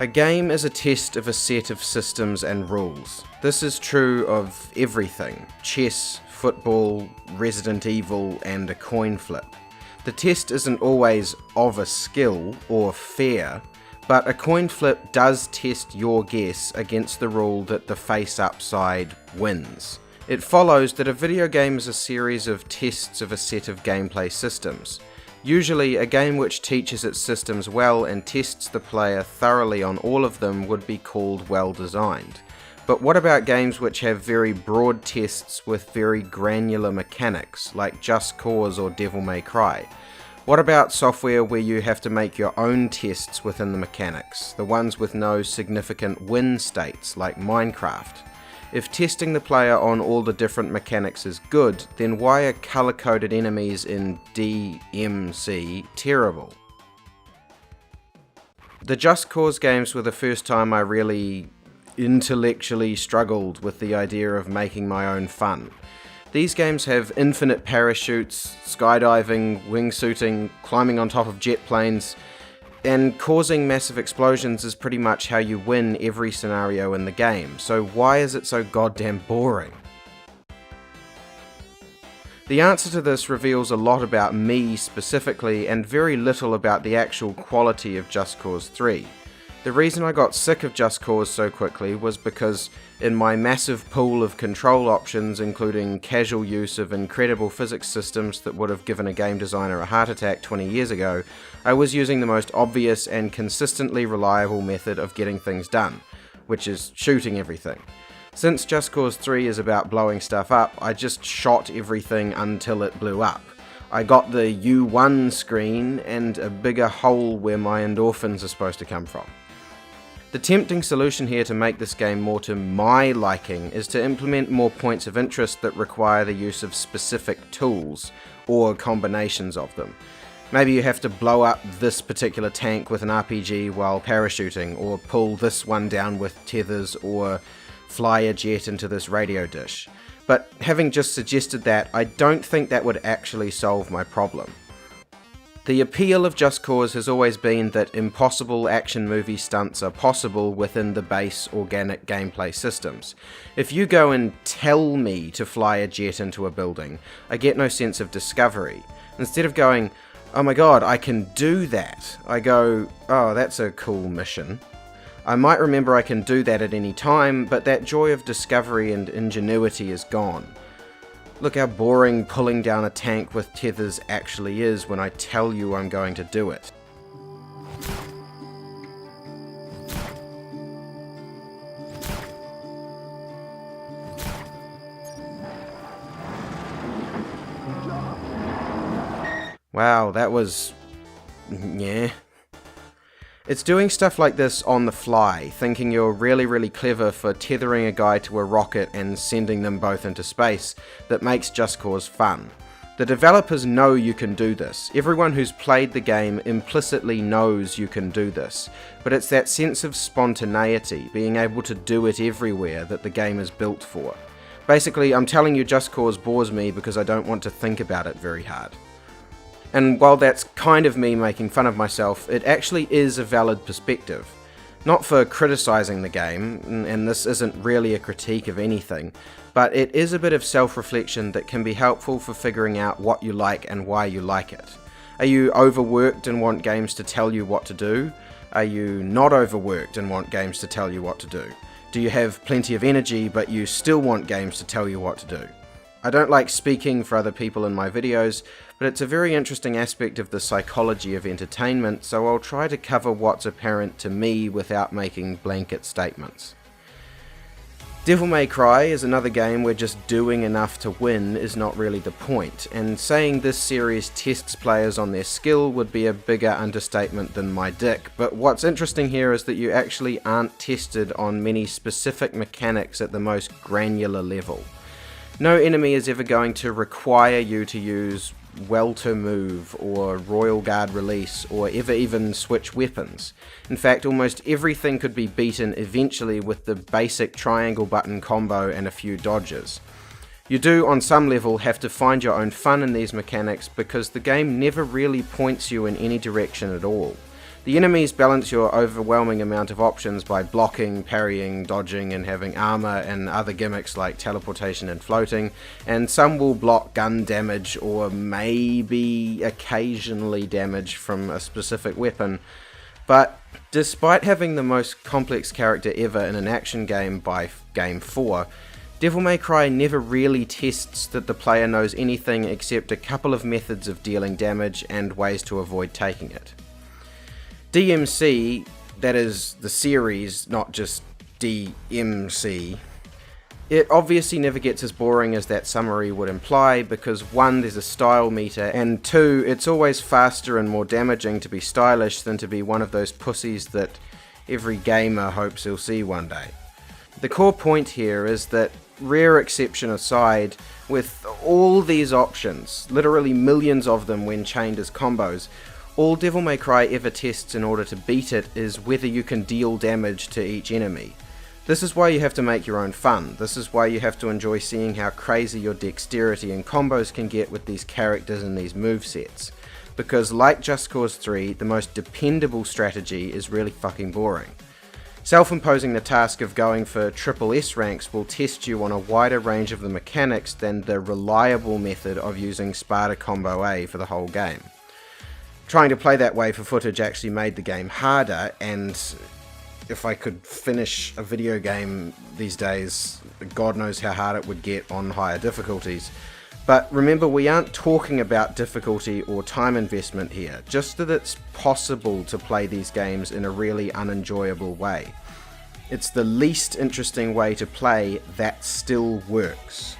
A game is a test of a set of systems and rules. This is true of everything: chess, football, Resident Evil, and a coin flip. The test isn't always of a skill or fair, but a coin flip does test your guess against the rule that the face-up side wins. It follows that a video game is a series of tests of a set of gameplay systems. Usually, a game which teaches its systems well and tests the player thoroughly on all of them would be called well designed. But what about games which have very broad tests with very granular mechanics, like Just Cause or Devil May Cry? What about software where you have to make your own tests within the mechanics, the ones with no significant win states, like Minecraft? If testing the player on all the different mechanics is good, then why are color-coded enemies in DMC terrible? The Just Cause games were the first time I really intellectually struggled with the idea of making my own fun. These games have infinite parachutes, skydiving, wingsuiting, climbing on top of jet planes, and causing massive explosions is pretty much how you win every scenario in the game, so why is it so goddamn boring? The answer to this reveals a lot about me specifically, and very little about the actual quality of Just Cause 3. The reason I got sick of Just Cause so quickly was because in my massive pool of control options, including casual use of incredible physics systems that would have given a game designer a heart attack 20 years ago, I was using the most obvious and consistently reliable method of getting things done, which is shooting everything. Since Just Cause 3 is about blowing stuff up, I just shot everything until it blew up. I got the U1 screen and a bigger hole where my endorphins are supposed to come from. The tempting solution here to make this game more to my liking is to implement more points of interest that require the use of specific tools, or combinations of them. Maybe you have to blow up this particular tank with an RPG while parachuting, or pull this one down with tethers, or fly a jet into this radio dish. But having just suggested that, I don't think that would actually solve my problem. The appeal of Just Cause has always been that impossible action movie stunts are possible within the base organic gameplay systems. If you go and tell me to fly a jet into a building, I get no sense of discovery. Instead of going, oh my god, I can do that, I go, oh, that's a cool mission. I might remember I can do that at any time, but that joy of discovery and ingenuity is gone. Look how boring pulling down a tank with tethers actually is when I tell you I'm going to do it. Wow, that was... yeah. It's doing stuff like this on the fly, thinking you're really clever for tethering a guy to a rocket and sending them both into space, that makes Just Cause fun. The developers know you can do this. Everyone who's played the game implicitly knows you can do this. But it's that sense of spontaneity, being able to do it everywhere, that the game is built for. Basically, I'm telling you Just Cause bores me because I don't want to think about it very hard. And while that's kind of me making fun of myself, it actually is a valid perspective. Not for criticizing the game, and this isn't really a critique of anything, but it is a bit of self-reflection that can be helpful for figuring out what you like and why you like it. Are you overworked and want games to tell you what to do? Are you not overworked and want games to tell you what to do? Do you have plenty of energy but you still want games to tell you what to do? I don't like speaking for other people in my videos, but it's a very interesting aspect of the psychology of entertainment, so I'll try to cover what's apparent to me without making blanket statements. Devil May Cry is another game where just doing enough to win is not really the point, and saying this series tests players on their skill would be a bigger understatement than my dick, but what's interesting here is that you actually aren't tested on many specific mechanics at the most granular level. No enemy is ever going to require you to use Welter move or Royal Guard release or ever even switch weapons. In fact, almost everything could be beaten eventually with the basic triangle button combo and a few dodges. You do, on some level, have to find your own fun in these mechanics because the game never really points you in any direction at all. The enemies balance your overwhelming amount of options by blocking, parrying, dodging, and having armor and other gimmicks like teleportation and floating, and some will block gun damage or maybe occasionally damage from a specific weapon. But despite having the most complex character ever in an action game by Game 4, Devil May Cry never really tests that the player knows anything except a couple of methods of dealing damage and ways to avoid taking it. DMC, that is the series, not just DMC, it obviously never gets as boring as that summary would imply because 1, there's a style meter, and 2, it's always faster and more damaging to be stylish than to be one of those pussies that every gamer hopes he'll see one day. The core point here is that, rare exception aside, with all these options, literally millions of them when chained as combos, all Devil May Cry ever tests in order to beat it is whether you can deal damage to each enemy. This is why you have to make your own fun. This is why you have to enjoy seeing how crazy your dexterity and combos can get with these characters and these movesets. Because like Just Cause 3, the most dependable strategy is really fucking boring. Self-imposing the task of going for triple S ranks will test you on a wider range of the mechanics than the reliable method of using Sparta Combo A for the whole game. Trying to play that way for footage actually made the game harder, and if I could finish a video game these days, God knows how hard it would get on higher difficulties. But remember, we aren't talking about difficulty or time investment here, just that it's possible to play these games in a really unenjoyable way. It's the least interesting way to play that still works.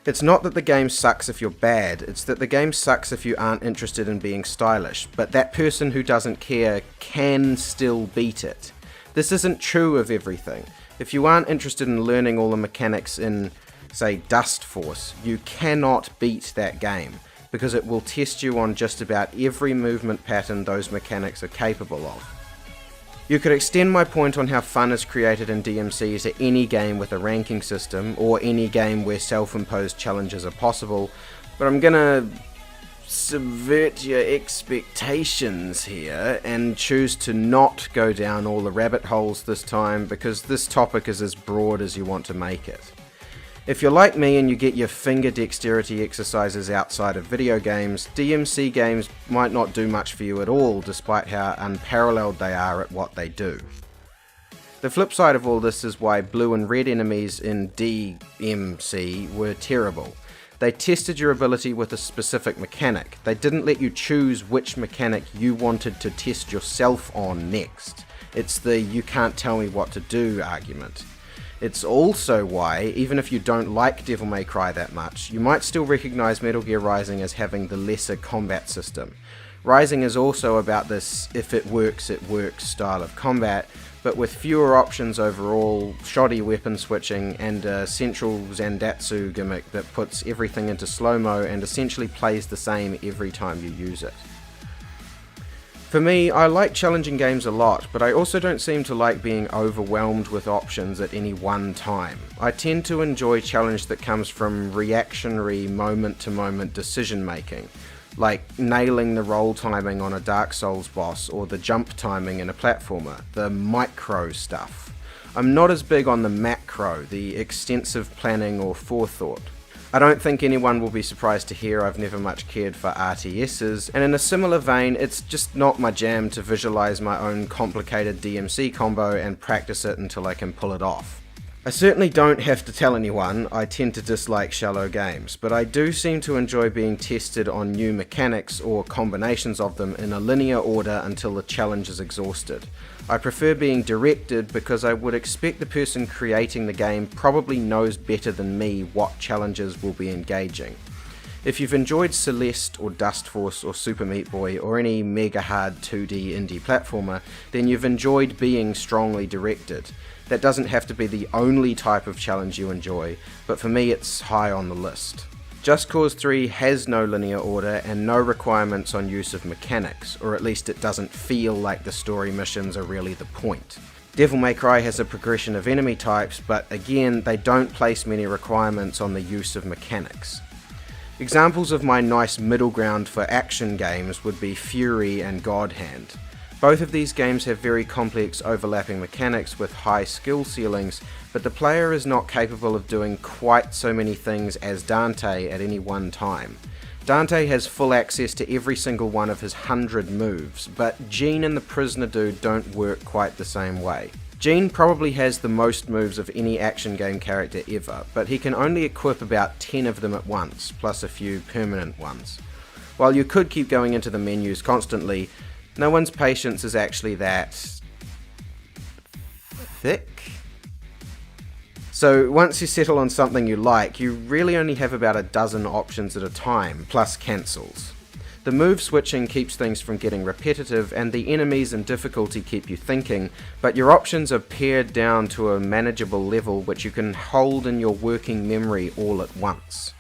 It's not that the game sucks if you're bad, it's that the game sucks if you aren't interested in being stylish, but that person who doesn't care can still beat it. This isn't true of everything. If you aren't interested in learning all the mechanics in, say, Dustforce, you cannot beat that game, because it will test you on just about every movement pattern those mechanics are capable of. You could extend my point on how fun is created in DMC to any game with a ranking system, or any game where self-imposed challenges are possible, but I'm gonna subvert your expectations here and choose to not go down all the rabbit holes this time, because this topic is as broad as you want to make it. If you're like me and you get your finger dexterity exercises outside of video games, DMC games might not do much for you at all, despite how unparalleled they are at what they do. The flip side of all this is why blue and red enemies in DMC were terrible. They tested your ability with a specific mechanic. They didn't let you choose which mechanic you wanted to test yourself on next. It's the "you can't tell me what to do" argument. It's also why, even if you don't like Devil May Cry that much, you might still recognize Metal Gear Rising as having the lesser combat system. Rising is also about this if it works style of combat, but with fewer options overall, shoddy weapon switching, and a central Zandatsu gimmick that puts everything into slow-mo and essentially plays the same every time you use it. For me, I like challenging games a lot, but I also don't seem to like being overwhelmed with options at any one time. I tend to enjoy challenge that comes from reactionary, moment-to-moment decision-making, like nailing the roll timing on a Dark Souls boss or the jump timing in a platformer, the micro stuff. I'm not as big on the macro, the extensive planning or forethought. I don't think anyone will be surprised to hear I've never much cared for RTSs, and in a similar vein, it's just not my jam to visualize my own complicated DMC combo and practice it until I can pull it off. I certainly don't have to tell anyone I tend to dislike shallow games, but I do seem to enjoy being tested on new mechanics or combinations of them in a linear order until the challenge is exhausted. I prefer being directed because I would expect the person creating the game probably knows better than me what challenges will be engaging. If you've enjoyed Celeste or Dustforce or Super Meat Boy or any mega hard 2D indie platformer, then you've enjoyed being strongly directed. That doesn't have to be the only type of challenge you enjoy, but for me it's high on the list. Just Cause 3 has no linear order and no requirements on use of mechanics, or at least it doesn't feel like the story missions are really the point. Devil May Cry has a progression of enemy types, but again, they don't place many requirements on the use of mechanics. Examples of my nice middle ground for action games would be Furi and God Hand. Both of these games have very complex overlapping mechanics with high skill ceilings, but the player is not capable of doing quite so many things as Dante at any one time. Dante has full access to every single one of his 100 moves, but Gene and the Prisoner Dude don't work quite the same way. Gene probably has the most moves of any action game character ever, but he can only equip about 10 of them at once, plus a few permanent ones. While you could keep going into the menus constantly, no one's patience is actually that thick. So once you settle on something you like, you really only have about a dozen options at a time, plus cancels. The move switching keeps things from getting repetitive, and the enemies and difficulty keep you thinking, but your options are pared down to a manageable level which you can hold in your working memory all at once.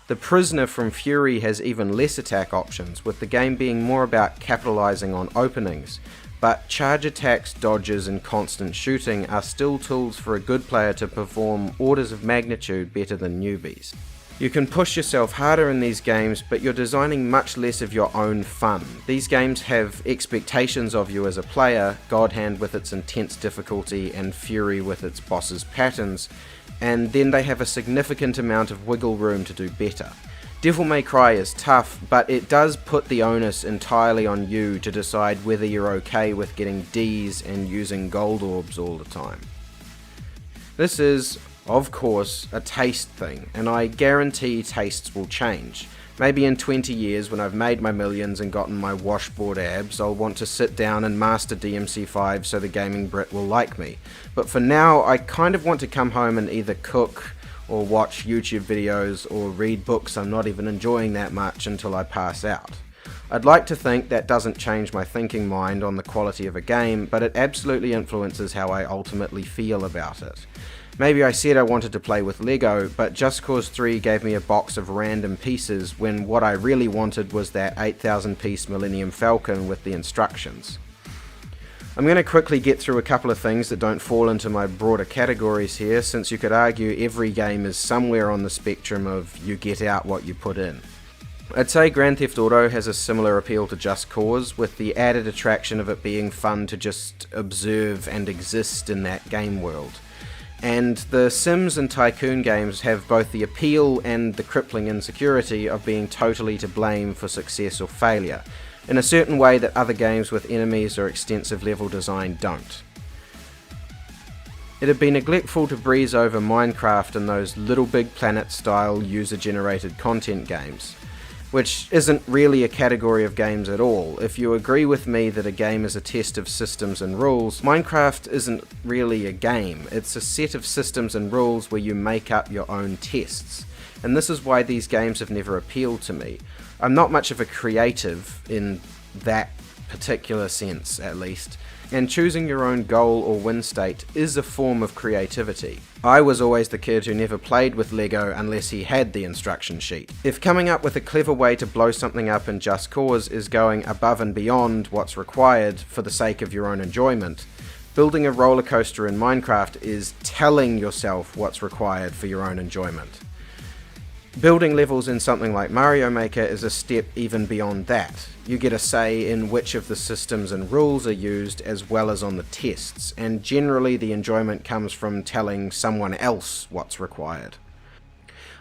The Prisoner from Furi has even less attack options, with the game being more about capitalizing on openings, but charge attacks, dodges and constant shooting are still tools for a good player to perform orders of magnitude better than newbies. You can push yourself harder in these games, but you're designing much less of your own fun. These games have expectations of you as a player, God Hand with its intense difficulty and Furi with its boss's patterns, and then they have a significant amount of wiggle room to do better. Devil May Cry is tough, but it does put the onus entirely on you to decide whether you're okay with getting Ds and using gold orbs all the time. This is, of course, a taste thing, and I guarantee tastes will change. Maybe in 20 years, when I've made my millions and gotten my washboard abs, I'll want to sit down and master DMC5 so the gaming Brit will like me. But for now, I kind of want to come home and either cook, or watch YouTube videos, or read books I'm not even enjoying that much until I pass out. I'd like to think that doesn't change my thinking mind on the quality of a game, but it absolutely influences how I ultimately feel about it. Maybe I said I wanted to play with Lego, but Just Cause 3 gave me a box of random pieces when what I really wanted was that 8,000 piece Millennium Falcon with the instructions. I'm going to quickly get through a couple of things that don't fall into my broader categories here, since you could argue every game is somewhere on the spectrum of you get out what you put in. I'd say Grand Theft Auto has a similar appeal to Just Cause, with the added attraction of it being fun to just observe and exist in that game world. And the Sims and Tycoon games have both the appeal and the crippling insecurity of being totally to blame for success or failure, in a certain way that other games with enemies or extensive level design don't. It'd be neglectful to breeze over Minecraft and those Little Big Planet style user-generated content games, which isn't really a category of games at all. If you agree with me that a game is a test of systems and rules, Minecraft isn't really a game. It's a set of systems and rules where you make up your own tests. And this is why these games have never appealed to me. I'm not much of a creative in that particular sense, at least, and choosing your own goal or win state is a form of creativity. I was always the kid who never played with Lego unless he had the instruction sheet. If coming up with a clever way to blow something up in Just Cause is going above and beyond what's required for the sake of your own enjoyment, building a roller coaster in Minecraft is telling yourself what's required for your own enjoyment. Building levels in something like Mario Maker is a step even beyond that. You get a say in which of the systems and rules are used as well as on the tests, and generally the enjoyment comes from telling someone else what's required.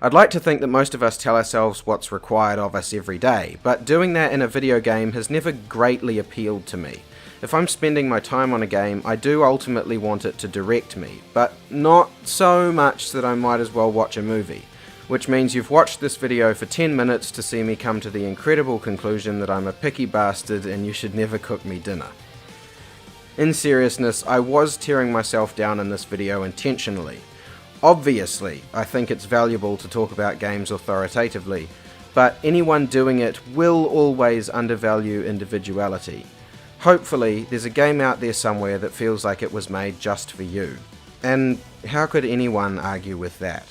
I'd like to think that most of us tell ourselves what's required of us every day, but doing that in a video game has never greatly appealed to me. If I'm spending my time on a game, I do ultimately want it to direct me, but not so much that I might as well watch a movie. Which means you've watched this video for 10 minutes to see me come to the incredible conclusion that I'm a picky bastard and you should never cook me dinner. In seriousness, I was tearing myself down in this video intentionally. Obviously, I think it's valuable to talk about games authoritatively, but anyone doing it will always undervalue individuality. Hopefully, there's a game out there somewhere that feels like it was made just for you. And how could anyone argue with that?